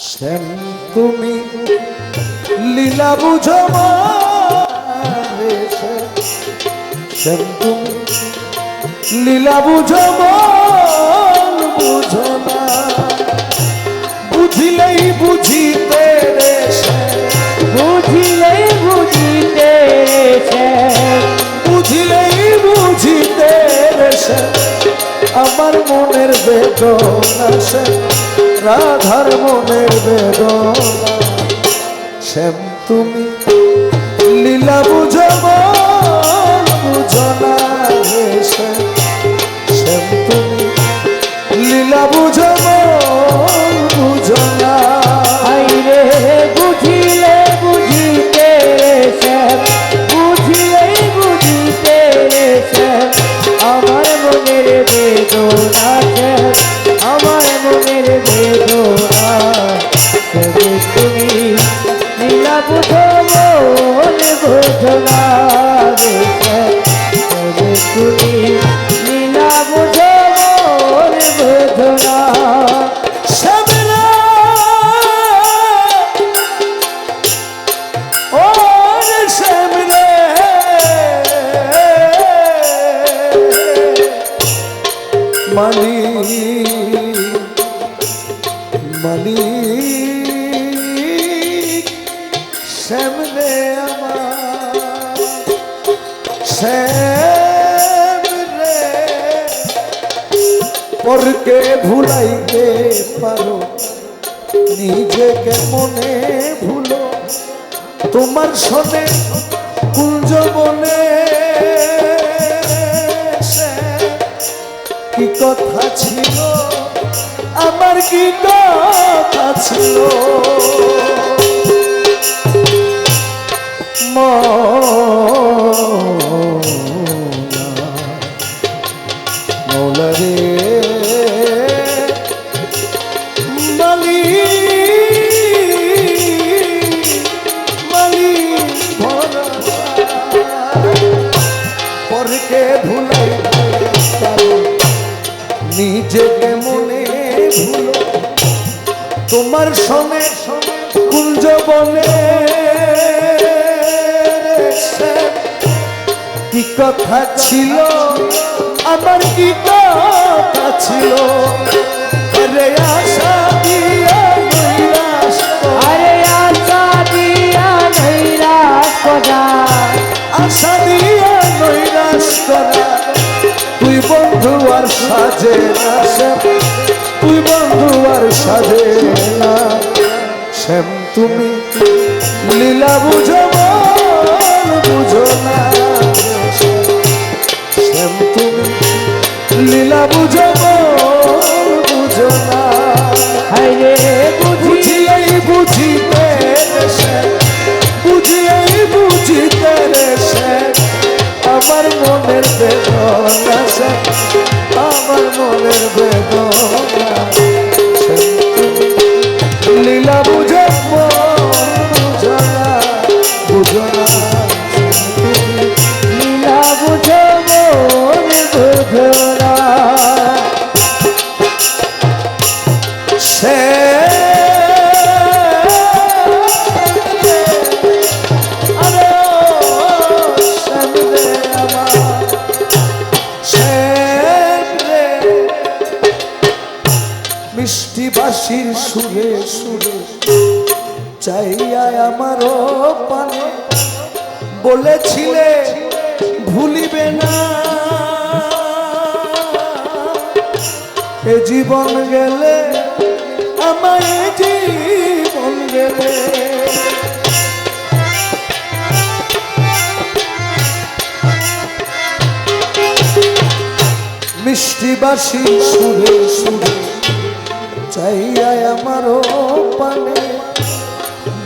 শ্যাম তুমি লীলা বুঝো শ্যাম তুমি লীলা বুঝো বুঝো না বুঝিলেই বুঝিতে রে বুঝিলেই বুঝিতে বুঝিলেই বুঝিতে রে আমার মনের বেদনা রাধার মনের বেদনা শ্যাম তুমি লীলা বুঝো বুঝো না রে শ্যাম তুমি লীলা বুঝো বুঝো না আইরে বুঝিলে বুঝিতে শ্যাম বুঝিলেই বুঝিতে শ্যাম আমার মনের বেদনা শ্যাম আমার মনের বেদনা তুমি লীলা বুঝো বুঝো না রে তুমি লীলা বুঝো বুঝো না মালিক শ্যাম রে আমার শ্যাম রে পরকে ভুলাইতে পারো নিজেকে মনে ভুলো তোমার শোনে কুঞ্জ বনে কি কথা ছিল আমার কি কথা ছিল মৌলা রে পরকে ভুলাই নিজেকে মনে ভুলো তোমার সঙ্গে কুঞ্জ বনে কি কথা ছিল আমার কি কথা ছিল রে আশা দিয়া নৈরাশ আরে আশা দিয়া নৈরাশ করা আশা দিয়া নৈরাশ করা তুই বন্ধু আর সাজে না তুই বন্ধু আর সাজে না শ্যাম তুমি লীলা বুঝো বুঝো না শ্যাম তুমি লীলা বুঝো বুঝো না আরে বুঝিলেই বুঝিতে বুঝিলেই বুঝিতে রে আমার মনের বেদনা আমার মনের বেদনা লীলা বুঝো বুঝো না বুঝো না লীলা বুঝো বুঝো না মিষ্টি বাঁশির সুরে সুরে চাইয়া আমারও পানে বলেছিলে ভুলিবে না এ জীবন গেলে আমায় জীবন গেলে মিষ্টি বাঁশির সুরে সুরে চাইয়া আমারও পানে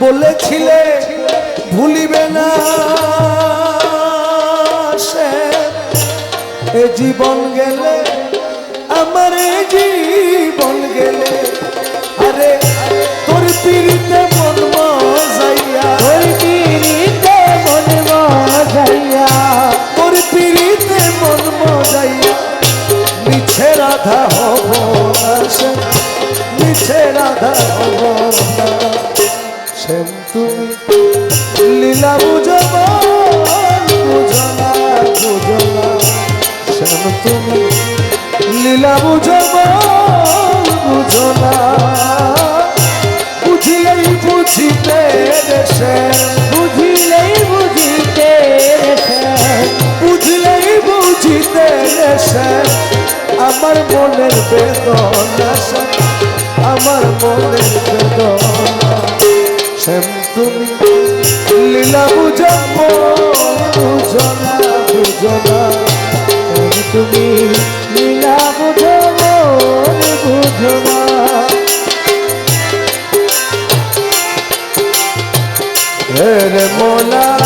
বলেছিলে ভুলিবে না সে এ জীবন গেলে আমার জীবন গেলে আরে তোর পিড়িতে মন মজাইয়া তোর পিড়িতে মন মজাইয়া তোর পিড়িতে মন মজাইয়া মিছে রাধা হব না সে মিছে রাধা হব না শ্যাম তুমি লীলা বুঝো বুঝো না বুঝো না শ্যাম তুমি লীলা বুঝো বুঝো না বুঝিলেই বুঝিতে দেশে বুঝিলেই বুঝিতে বুঝলেই বুঝিতে দেশে আমার মনের বেদনা শ্যাম আমার মনের বেদনা শ্যাম তুমি লীলা বুঝো বুঝো না বুঝো না তুমি লীলা বুঝো মন বুঝো না রে মোলা